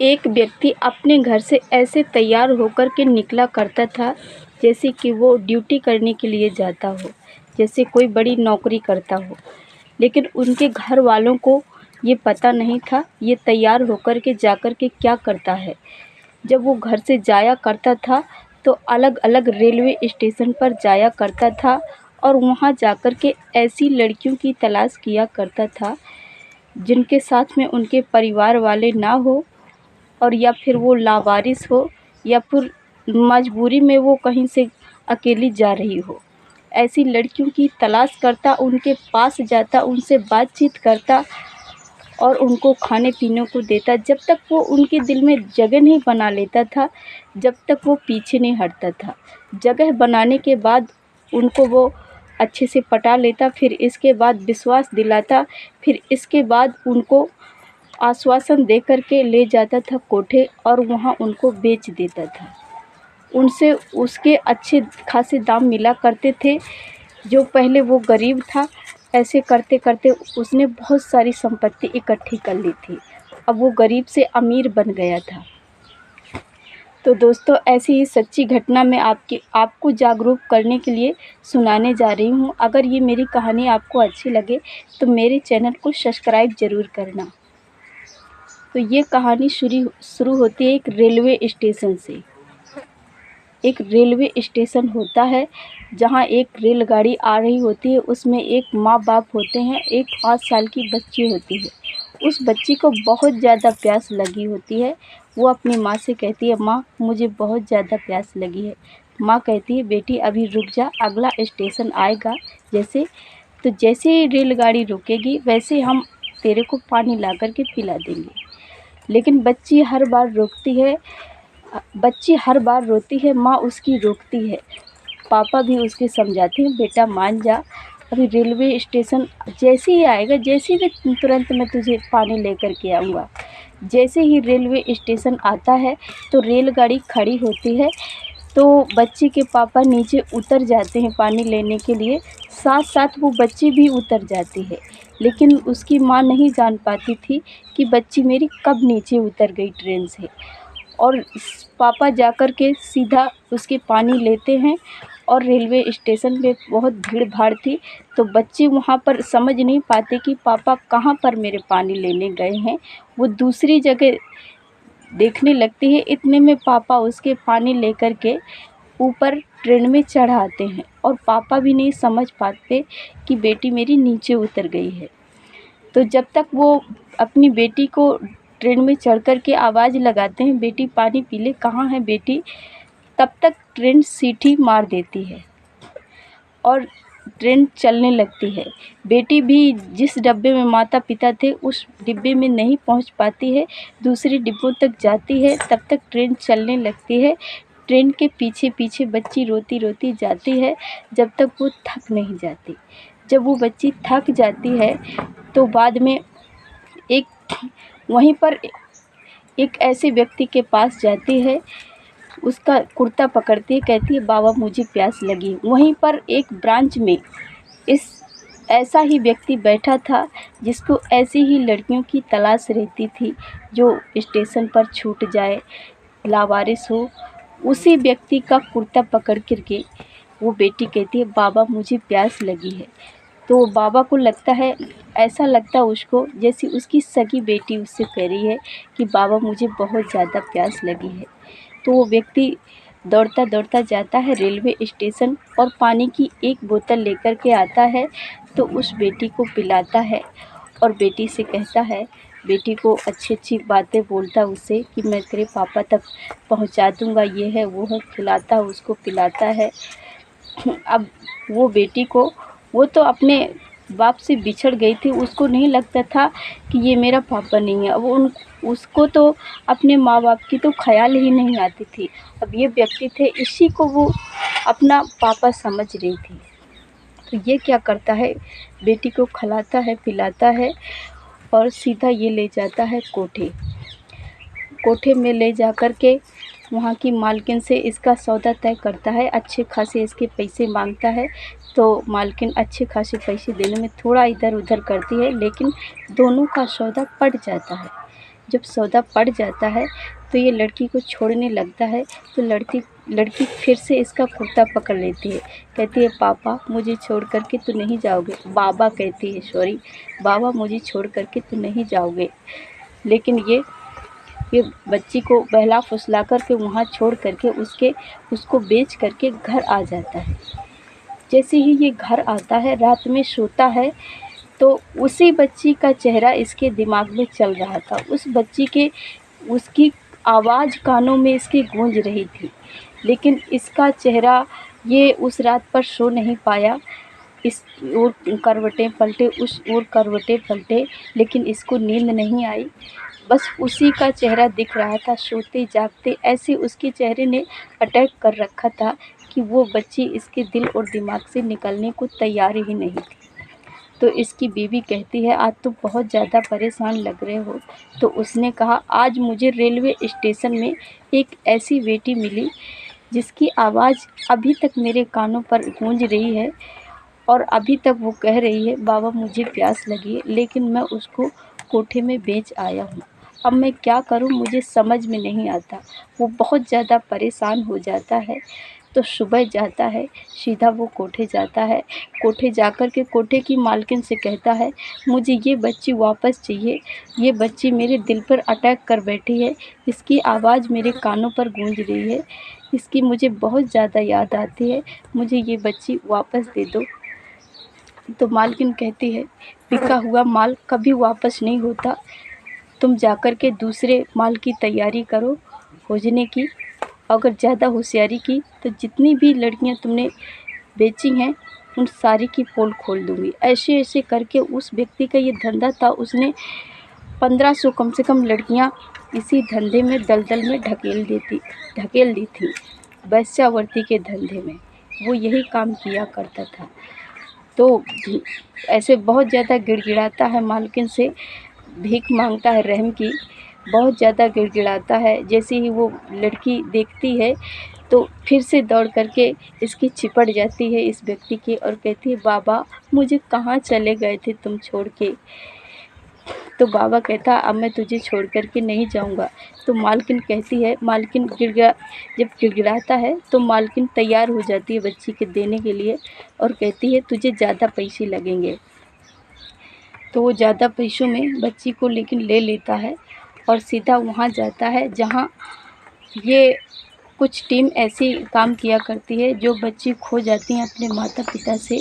एक व्यक्ति अपने घर से ऐसे तैयार होकर के निकला करता था जैसे कि वो ड्यूटी करने के लिए जाता हो, जैसे कोई बड़ी नौकरी करता हो। लेकिन उनके घर वालों को ये पता नहीं था ये तैयार होकर के जाकर के क्या करता है। जब वो घर से जाया करता था तो अलग-अलग रेलवे स्टेशन पर जाया करता था और वहाँ जाकर के ऐसी लड़कियों की तलाश किया करता था जिनके साथ में उनके परिवार वाले ना हो, और या फिर वो लावारिस हो, या फिर मजबूरी में वो कहीं से अकेली जा रही हो। ऐसी लड़कियों की तलाश करता, उनके पास जाता, उनसे बातचीत करता और उनको खाने-पीने को देता। जब तक वो उनके दिल में जगह नहीं बना लेता था, जब तक वो पीछे नहीं हटता था। जगह बनाने के बाद उनको वो अच्छे से पटा लेता, फिर इसके बाद विश्वास दिलाता, फिर इसके बाद उनको आश्वासन दे कर के ले जाता था कोठे और वहाँ उनको बेच देता था। उनसे उसके अच्छे खासे दाम मिला करते थे। जो पहले वो गरीब था, ऐसे करते-करते उसने बहुत सारी संपत्ति इकट्ठी कर ली थी। अब वो गरीब से अमीर बन गया था। तो दोस्तों, ऐसी ही सच्ची घटना मैं आपको जागरूक करने के लिए सुनाने जा रही हूँ। अगर ये मेरी कहानी आपको अच्छी लगे तो मेरे चैनल को सब्सक्राइब ज़रूर करना। तो ये कहानी शुरू होती है एक रेलवे स्टेशन से। एक रेलवे स्टेशन होता है जहाँ एक रेलगाड़ी आ रही होती है। उसमें एक माँ-बाप होते हैं, एक 5 साल की बच्ची होती है। उस बच्ची को बहुत ज़्यादा प्यास लगी होती है। वो अपनी माँ से कहती है, माँ मुझे बहुत ज़्यादा प्यास लगी है। माँ कहती है, बेटी अभी रुक जा, अगला स्टेशन आएगा जैसे ही रेलगाड़ी रुकेगी वैसे हम तेरे को पानी ला कर के पिला देंगे। लेकिन बच्ची हर बार रोती है, माँ उसकी रोकती है। पापा भी उसके समझाते हैं, बेटा मान जा, अभी रेलवे स्टेशन जैसे ही आएगा, जैसे ही तुरंत मैं तुझे पानी लेकर के आऊँगा। जैसे ही रेलवे स्टेशन आता है तो रेलगाड़ी खड़ी होती है, तो बच्ची के पापा नीचे उतर जाते हैं पानी लेने के लिए। साथ-साथ वो बच्ची भी उतर जाती है। लेकिन उसकी माँ नहीं जान पाती थी कि बच्ची मेरी कब नीचे उतर गई ट्रेन से। और पापा जाकर के सीधा उसके पानी लेते हैं और रेलवे स्टेशन पे बहुत भीड़-भाड़ थी, तो बच्चे वहाँ पर समझ नहीं पाते कि पापा कहाँ पर मेरे पानी लेने गए हैं। वो दूसरी जगह देखने लगती है। इतने में पापा उसके पानी लेकर के ऊपर ट्रेन में चढ़ आते हैं और पापा भी नहीं समझ पाते कि बेटी मेरी नीचे उतर गई है। तो जब तक वो अपनी बेटी को ट्रेन में चढ़ कर के आवाज़ लगाते हैं, बेटी पानी पी ले, कहाँ है बेटी, तब तक ट्रेन सीटी मार देती है और ट्रेन चलने लगती है। बेटी भी जिस डब्बे में माता-पिता थे उस डिब्बे में नहीं पहुंच पाती है, दूसरे डिब्बों तक जाती है, तब तक ट्रेन चलने लगती है। ट्रेन के पीछे-पीछे बच्ची रोती-रोती जाती है जब तक वो थक नहीं जाती। जब वो बच्ची थक जाती है तो बाद में वहीं पर एक ऐसे व्यक्ति के पास जाती है, उसका कुर्ता पकड़ती है, कहती है, बाबा मुझे प्यास लगी। वहीं पर एक ब्रांच में ऐसा ही व्यक्ति बैठा था जिसको ऐसी ही लड़कियों की तलाश रहती थी जो स्टेशन पर छूट जाए, लावारिस हो। उसी व्यक्ति का कुर्ता पकड़ कर के वो बेटी कहती है, बाबा मुझे प्यास लगी है। तो बाबा को ऐसा लगता है उसको जैसे उसकी सगी बेटी उससे कह रही है कि बाबा मुझे बहुत ज़्यादा प्यास लगी है। तो वो व्यक्ति दौड़ता जाता है रेलवे स्टेशन और पानी की एक बोतल लेकर के आता है, तो उस बेटी को पिलाता है और बेटी से कहता है, बेटी को अच्छी-अच्छी बातें बोलता है उससे कि मैं तेरे पापा तक पहुंचा दूंगा, ये है वो है, खिलाता है उसको, पिलाता है। अब वो बेटी को, वो तो अपने बाप से बिछड़ गई थी, उसको नहीं लगता था कि ये मेरा पापा नहीं है। अब उसको तो अपने माँ बाप की तो ख्याल ही नहीं आती थी। अब ये व्यक्ति थे, इसी को वो अपना पापा समझ रही थी। तो ये क्या करता है, बेटी को खिलाता है, पिलाता है और सीधा ये ले जाता है कोठे में ले जा कर के वहाँ की मालकिन से इसका सौदा तय करता है। अच्छे खासे इसके पैसे मांगता है, तो मालकिन अच्छे खासे पैसे देने में थोड़ा इधर उधर करती है, लेकिन दोनों का सौदा पट जाता है। जब सौदा पड़ जाता है तो ये लड़की को छोड़ने लगता है। तो लड़की फिर से इसका कुर्ता पकड़ लेती है, कहती है पापा मुझे छोड़ कर के तो नहीं जाओगे, बाबा कहती है, सॉरी बाबा मुझे छोड़ कर के तो नहीं जाओगे। लेकिन ये बच्ची को बहला फुसला कर के वहाँ छोड़ कर के उसको बेच कर के घर आ जाता है। जैसे ही ये घर आता है, रात में सोता है, तो उसी बच्ची का चेहरा इसके दिमाग में चल रहा था। उसकी आवाज़ कानों में इसकी गूंज रही थी, लेकिन इसका चेहरा ये उस रात पर सो नहीं पाया। इस ओर करवटें पलटे, उस ओर करवटें पलटे, लेकिन इसको नींद नहीं आई। बस उसी का चेहरा दिख रहा था सोते जागते। ऐसे उसके चेहरे ने अटैक कर रखा था कि वो बच्ची इसके दिल और दिमाग से निकलने को तैयार ही नहीं थी। तो इसकी बीवी कहती है आज तुम बहुत ज़्यादा परेशान लग रहे हो। तो उसने कहा आज मुझे रेलवे स्टेशन में एक ऐसी बेटी मिली जिसकी आवाज़ अभी तक मेरे कानों पर गूंज रही है, और अभी तक वो कह रही है बाबा मुझे प्यास लगी है, लेकिन मैं उसको कोठे में बेच आया हूँ। अब मैं क्या करूँ मुझे समझ में नहीं आता। वो बहुत ज़्यादा परेशान हो जाता है। तो सुबह जाता है, सीधा वो कोठे जाता है। कोठे जाकर के कोठे की मालकिन से कहता है मुझे ये बच्ची वापस चाहिए। ये बच्ची मेरे दिल पर अटैक कर बैठी है, इसकी आवाज़ मेरे कानों पर गूंज रही है, इसकी मुझे बहुत ज़्यादा याद आती है, मुझे ये बच्ची वापस दे दो। तो मालकिन कहती है बिका हुआ माल कभी वापस नहीं होता, तुम जाकर के दूसरे माल की तैयारी करो खोजने की। अगर ज़्यादा होशियारी की तो जितनी भी लड़कियां तुमने बेची हैं उन सारी की पोल खोल दूंगी। ऐसे ऐसे करके उस व्यक्ति का ये धंधा था, उसने 1500 कम से कम लड़कियां इसी धंधे में दलदल में ढकेल दी थी। वेश्यावृत्ति के धंधे में वो यही काम किया करता था। तो ऐसे बहुत ज़्यादा गिड़गिड़ाता है, मालकिन से भीख मांगता है रहम की, बहुत ज़्यादा गिड़गिड़ाता है। जैसे ही वो लड़की देखती है तो फिर से दौड़ करके इसकी चिपट जाती है इस व्यक्ति के, और कहती है बाबा मुझे कहाँ चले गए थे तुम छोड़ के। तो बाबा कहता अब मैं तुझे छोड़ कर के नहीं जाऊँगा। तो मालकिन कहती है, जब गिड़गिड़ाता है तो मालकिन तैयार हो जाती है बच्ची के देने के लिए, और कहती है तुझे ज़्यादा पैसे लगेंगे। तो वो ज़्यादा पैसों में बच्ची को लेकिन ले लेता है और सीधा वहाँ जाता है जहाँ ये कुछ टीम ऐसी काम किया करती है जो बच्ची खो जाती हैं अपने माता पिता से,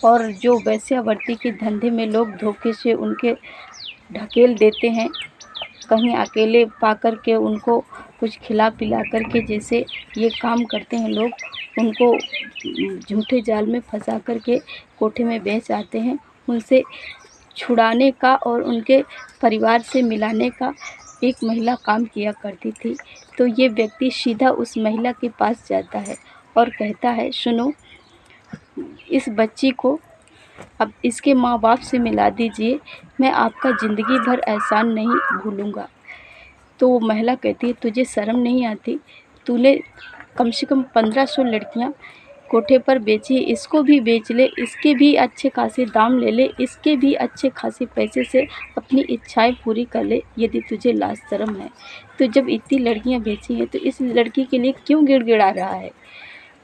और जो वेश्यावृत्ति के धंधे में लोग धोखे से उनके ढकेल देते हैं, कहीं अकेले पा कर के उनको कुछ खिला पिला कर के जैसे ये काम करते हैं लोग, उनको झूठे जाल में फंसा कर के कोठे में बेच आते हैं। उनसे छुड़ाने का और उनके परिवार से मिलाने का एक महिला काम किया करती थी। तो ये व्यक्ति सीधा उस महिला के पास जाता है और कहता है सुनो, इस बच्ची को अब इसके माँ बाप से मिला दीजिए, मैं आपका ज़िंदगी भर एहसान नहीं भूलूँगा। तो वो महिला कहती है तुझे शर्म नहीं आती, तूने कम से कम 1500 लड़कियाँ कोठे पर बेची, इसको भी बेच ले, इसके भी अच्छे खासे दाम ले ले, इसके भी अच्छे खासे पैसे से अपनी इच्छाएं पूरी कर ले, यदि तुझे लाज शर्म है। तो जब इतनी लड़कियां बेची हैं तो इस लड़की के लिए क्यों गिड़गिड़ा रहा है।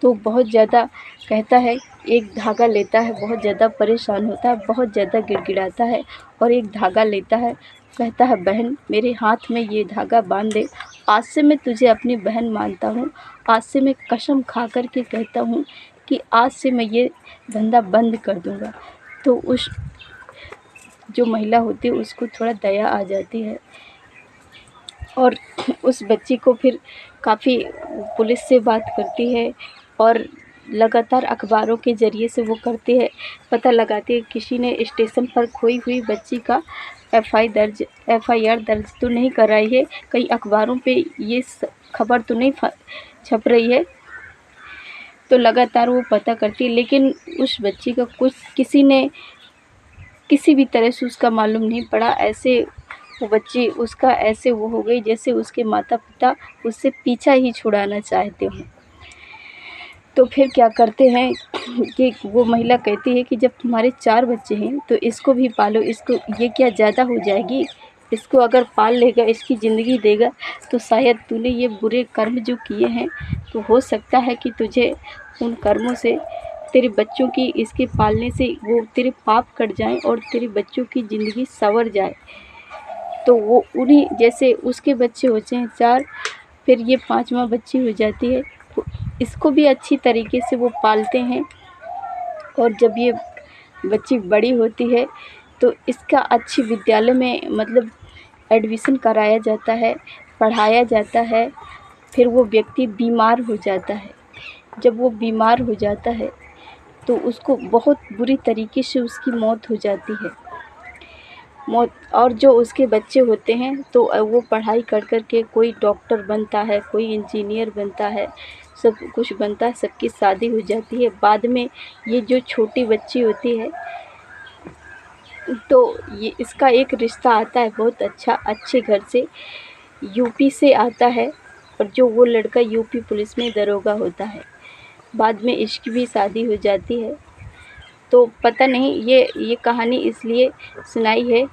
तो बहुत ज़्यादा कहता है, एक धागा लेता है, बहुत ज़्यादा परेशान होता है, बहुत ज़्यादा गिड़गिड़ाता है और एक धागा लेता है, कहता है बहन मेरे हाथ में ये धागा बांध दे, आज से मैं तुझे अपनी बहन मानता हूँ, आज से मैं कसम खा कर के कहता हूँ कि आज से मैं ये धंधा बंद कर दूँगा। तो उस जो महिला होती है उसको थोड़ा दया आ जाती है और उस बच्ची को फिर काफ़ी पुलिस से बात करती है और लगातार अखबारों के ज़रिए से वो करती है, पता लगाती है किसी ने स्टेशन पर खोई हुई बच्ची का एफआईआर दर्ज तो नहीं कराई है, कई अखबारों पे ये खबर तो नहीं छप रही है। तो लगातार वो पता करती है, लेकिन उस बच्ची का किसी भी तरह से उसका मालूम नहीं पड़ा। ऐसे वो बच्ची उसका ऐसे वो हो गई जैसे उसके माता पिता उससे पीछा ही छुड़ाना चाहते हों। तो फिर क्या करते हैं कि वो महिला कहती है कि जब तुम्हारे 4 बच्चे हैं तो इसको भी पालो, इसको ये क्या ज़्यादा हो जाएगी, इसको अगर पाल लेगा, इसकी ज़िंदगी देगा, तो शायद तूने ये बुरे कर्म जो किए हैं, तो हो सकता है कि तुझे उन कर्मों से, तेरे बच्चों की इसके पालने से वो तेरे पाप कट जाएँ और तेरे बच्चों की ज़िंदगी संवर जाए। तो वो उन्हीं जैसे उसके बच्चे होते हैं 4, फिर ये 5वां बच्ची हो जाती है, तो इसको भी अच्छी तरीके से वो पालते हैं। और जब ये बच्ची बड़ी होती है तो इसका अच्छी विद्यालय में मतलब एडमिशन कराया जाता है, पढ़ाया जाता है। फिर वो व्यक्ति बीमार हो जाता है। जब वो बीमार हो जाता है तो उसको बहुत बुरी तरीके से उसकी मौत हो जाती है। और जो उसके बच्चे होते हैं तो वो पढ़ाई कर के कोई डॉक्टर बनता है, कोई इंजीनियर बनता है, सब कुछ बनता है, सबकी शादी हो जाती है। बाद में ये जो छोटी बच्ची होती है तो ये इसका एक रिश्ता आता है बहुत अच्छा, अच्छे घर से, यूपी से आता है। और जो वो लड़का यूपी पुलिस में दरोगा होता है। बाद में इसकी भी शादी हो जाती है। तो पता नहीं ये कहानी इसलिए सुनाई है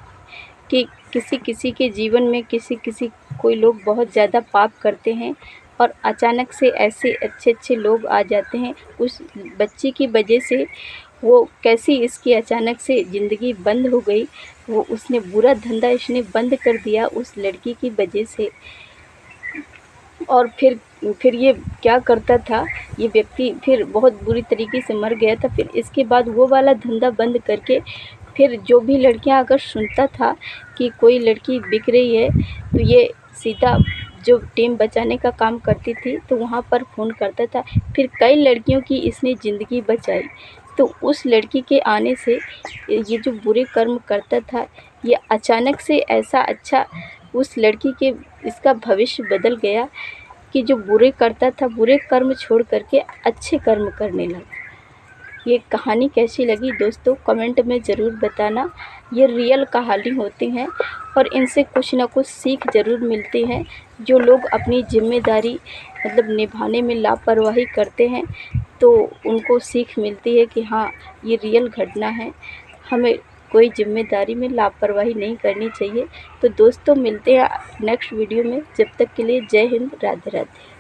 कि किसी किसी के जीवन में किसी कोई लोग बहुत ज़्यादा पाप करते हैं और अचानक से ऐसे अच्छे लोग आ जाते हैं। उस बच्ची की वजह से वो कैसी इसकी अचानक से ज़िंदगी बंद हो गई, वो उसने बुरा धंधा इसने बंद कर दिया उस लड़की की वजह से। और फिर ये क्या करता था, ये व्यक्ति फिर बहुत बुरी तरीके से मर गया था। फिर इसके बाद वो वाला धंधा बंद करके फिर जो भी लड़कियां अगर सुनता था कि कोई लड़की बिक रही है तो ये सीधा जो टीम बचाने का काम करती थी तो वहाँ पर फ़ोन करता था। फिर कई लड़कियों की इसने ज़िंदगी बचाई। तो उस लड़की के आने से ये जो बुरे कर्म करता था, ये अचानक से ऐसा अच्छा उस लड़की के इसका भविष्य बदल गया कि जो बुरे करता था, बुरे कर्म छोड़ करके अच्छे कर्म करने लगा। ये कहानी कैसी लगी दोस्तों, कमेंट में ज़रूर बताना। ये रियल कहानी होती हैं और इनसे कुछ ना कुछ सीख ज़रूर मिलती है। जो लोग अपनी ज़िम्मेदारी मतलब निभाने में लापरवाही करते हैं तो उनको सीख मिलती है कि हाँ, ये रियल घटना है, हमें कोई ज़िम्मेदारी में लापरवाही नहीं करनी चाहिए। तो दोस्तों मिलते हैं नेक्स्ट वीडियो में, जब तक के लिए जय हिंद, राधे राधे।